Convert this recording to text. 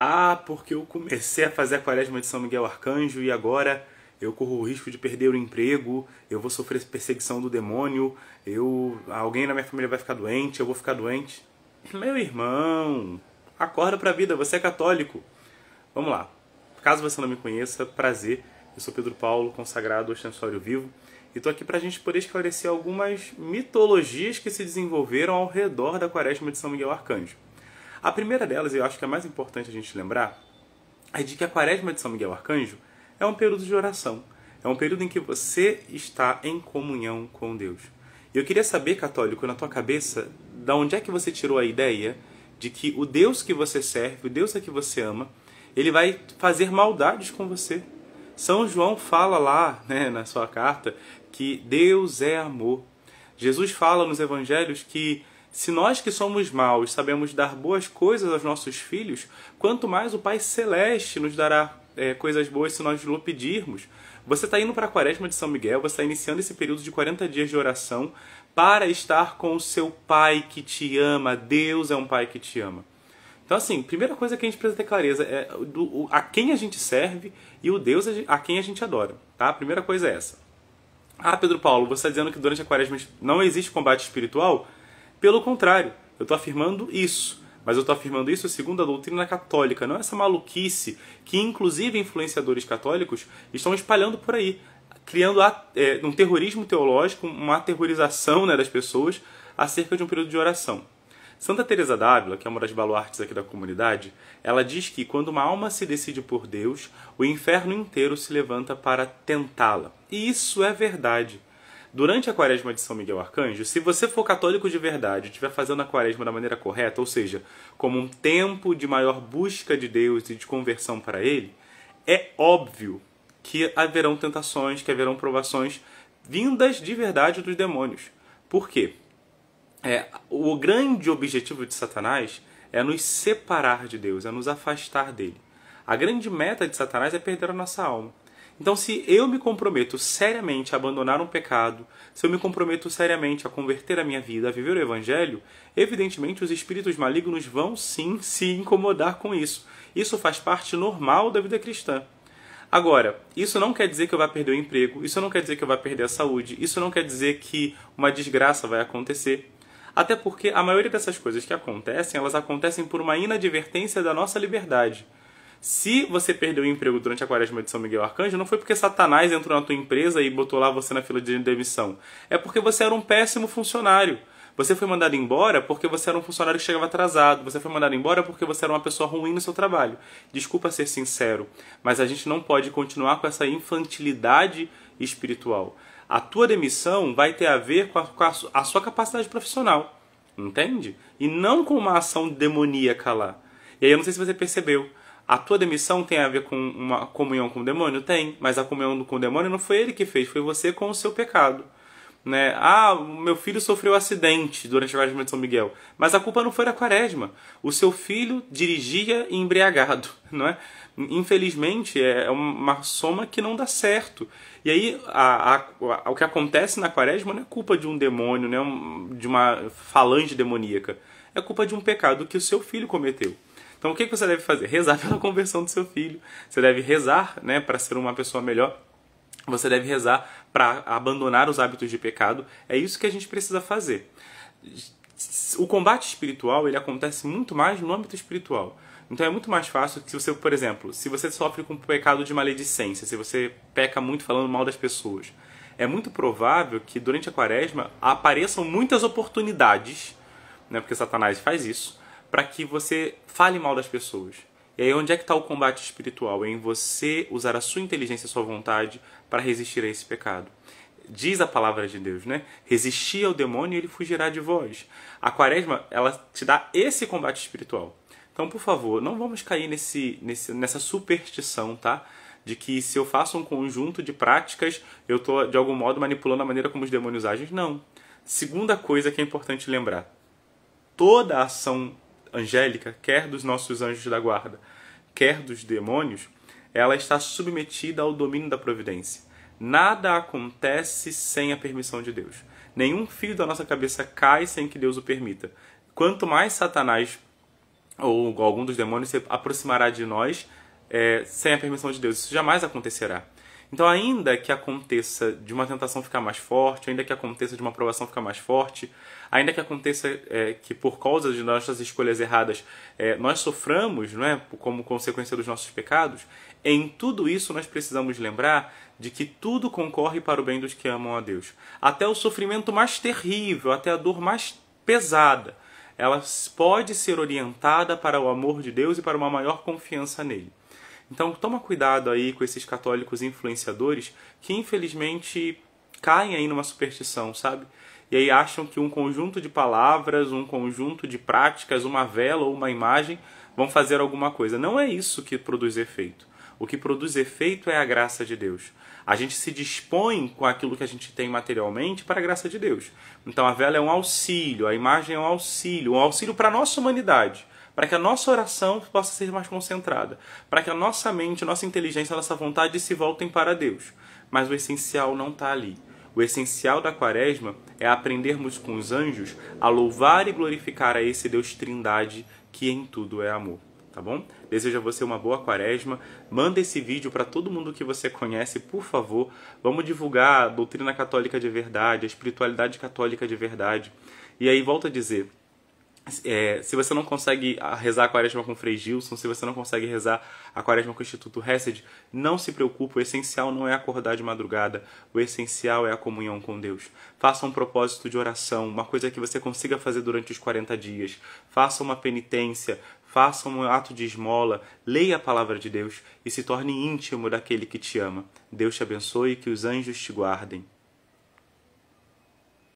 Ah, porque eu comecei a fazer a quaresma de São Miguel Arcanjo e agora eu corro o risco de perder o emprego, eu vou sofrer perseguição do demônio, alguém na minha família vai ficar doente, eu vou ficar doente. Meu irmão, acorda pra vida, você é católico. Vamos lá. Caso você não me conheça, prazer. Eu sou Pedro Paulo, consagrado ostensório vivo, e estou aqui para a gente poder esclarecer algumas mitologias que se desenvolveram ao redor da quaresma de São Miguel Arcanjo. A primeira delas, e eu acho que é a mais importante a gente lembrar, é de que a quaresma de São Miguel Arcanjo é um período de oração. É um período em que você está em comunhão com Deus. E eu queria saber, católico, na tua cabeça, da onde é que você tirou a ideia de que o Deus que você serve, o Deus a que você ama, ele vai fazer maldades com você. São João fala lá, na sua carta, que Deus é amor. Jesus fala nos evangelhos que se nós que somos maus sabemos dar boas coisas aos nossos filhos, quanto mais o Pai Celeste nos dará coisas boas se nós lhe pedirmos. Você está indo para a quaresma de São Miguel, você está iniciando esse período de 40 dias de oração para estar com o seu Pai que te ama. Deus é um Pai que te ama. Então, assim, primeira coisa que a gente precisa ter clareza é a quem a gente serve e o Deus a quem a gente adora. Tá? A primeira coisa é essa. Ah, Pedro Paulo, você está dizendo que durante a quaresma não existe combate espiritual? Pelo contrário, eu estou afirmando isso. Mas eu estou afirmando isso segundo a doutrina católica, não essa maluquice que, inclusive, influenciadores católicos estão espalhando por aí, criando um terrorismo teológico, uma aterrorização das pessoas acerca de um período de oração. Santa Teresa d'Ávila, que é uma das baluartes aqui da comunidade, ela diz que quando uma alma se decide por Deus, o inferno inteiro se levanta para tentá-la. E isso é verdade. Durante a quaresma de São Miguel Arcanjo, se você for católico de verdade e estiver fazendo a quaresma da maneira correta, ou seja, como um tempo de maior busca de Deus e de conversão para Ele, é óbvio que haverão tentações, que haverão provações vindas de verdade dos demônios. Por quê? O grande objetivo de Satanás é nos separar de Deus, é nos afastar dele. A grande meta de Satanás é perder a nossa alma. Então, se eu me comprometo seriamente a abandonar um pecado, se eu me comprometo seriamente a converter a minha vida, a viver o Evangelho, evidentemente os espíritos malignos vão sim se incomodar com isso. Isso faz parte normal da vida cristã. Agora, isso não quer dizer que eu vá perder o emprego, isso não quer dizer que eu vá perder a saúde, isso não quer dizer que uma desgraça vai acontecer. Até porque a maioria dessas coisas que acontecem, elas acontecem por uma inadvertência da nossa liberdade. Se você perdeu o emprego durante a quaresma de São Miguel Arcanjo, não foi porque Satanás entrou na tua empresa e botou lá você na fila de demissão. É porque você era um péssimo funcionário. Você foi mandado embora porque você era um funcionário que chegava atrasado. Você foi mandado embora porque você era uma pessoa ruim no seu trabalho. Desculpa ser sincero, mas a gente não pode continuar com essa infantilidade espiritual. A tua demissão vai ter a ver com a sua capacidade profissional, entende? E não com uma ação demoníaca lá. E aí eu não sei se você percebeu, a tua demissão tem a ver com uma comunhão com o demônio? Tem, mas a comunhão com o demônio não foi ele que fez, foi você com o seu pecado. Ah, o meu filho sofreu um acidente durante a quaresma de São Miguel, mas a culpa não foi da quaresma. O seu filho dirigia embriagado, não é? Infelizmente é uma soma que não dá certo. E aí o que acontece na quaresma não é culpa de um demônio, de uma falange demoníaca. É culpa de um pecado que o seu filho cometeu. Então o que você deve fazer? Rezar pela conversão do seu filho. Você deve rezar para ser uma pessoa melhor. Você deve rezar para abandonar os hábitos de pecado. É isso que a gente precisa fazer. O combate espiritual ele acontece muito mais no âmbito espiritual. Então é muito mais fácil que você, por exemplo, se você sofre com o pecado de maledicência, se você peca muito falando mal das pessoas, é muito provável que durante a quaresma apareçam muitas oportunidades, porque Satanás faz isso, para que você fale mal das pessoas. E aí onde é que está o combate espiritual? É em você usar a sua inteligência e a sua vontade para resistir a esse pecado. Diz a palavra de Deus, Resistir ao demônio e ele fugirá de vós. A quaresma, ela te dá esse combate espiritual. Então, por favor, não vamos cair nessa superstição, tá? De que se eu faço um conjunto de práticas, eu estou, de algum modo, manipulando a maneira como os demônios agem. Não. Segunda coisa que é importante lembrar. Toda a ação angélica, quer dos nossos anjos da guarda, quer dos demônios, ela está submetida ao domínio da providência. Nada acontece sem a permissão de Deus. Nenhum fio da nossa cabeça cai sem que Deus o permita. Quanto mais Satanás ou algum dos demônios se aproximará de nós sem a permissão de Deus. Isso jamais acontecerá. Então, ainda que aconteça de uma tentação ficar mais forte, ainda que aconteça de uma provação ficar mais forte, ainda que aconteça que por causa de nossas escolhas erradas nós soframos, não é, como consequência dos nossos pecados, em tudo isso nós precisamos lembrar de que tudo concorre para o bem dos que amam a Deus. Até o sofrimento mais terrível, até a dor mais pesada, ela pode ser orientada para o amor de Deus e para uma maior confiança nele. Então toma cuidado aí com esses católicos influenciadores que infelizmente caem aí numa superstição, sabe? E aí acham que um conjunto de palavras, um conjunto de práticas, uma vela ou uma imagem vão fazer alguma coisa. Não é isso que produz efeito. O que produz efeito é a graça de Deus. A gente se dispõe com aquilo que a gente tem materialmente para a graça de Deus. Então a vela é um auxílio, a imagem é um auxílio para a nossa humanidade, para que a nossa oração possa ser mais concentrada, para que a nossa mente, a nossa inteligência, a nossa vontade se voltem para Deus. Mas o essencial não está ali. O essencial da Quaresma é aprendermos com os anjos a louvar e glorificar a esse Deus Trindade que em tudo é amor. Tá bom? Desejo a você uma boa Quaresma. Manda esse vídeo para todo mundo que você conhece, por favor. Vamos divulgar a doutrina católica de verdade, a espiritualidade católica de verdade. E aí, volto a dizer, se você não consegue rezar a Quaresma com Frei Gilson, se você não consegue rezar a Quaresma com o Instituto Hesed, não se preocupe, o essencial não é acordar de madrugada, o essencial é a comunhão com Deus. Faça um propósito de oração, uma coisa que você consiga fazer durante os 40 dias. Faça uma penitência, faça um ato de esmola, leia a palavra de Deus e se torne íntimo daquele que te ama. Deus te abençoe e que os anjos te guardem.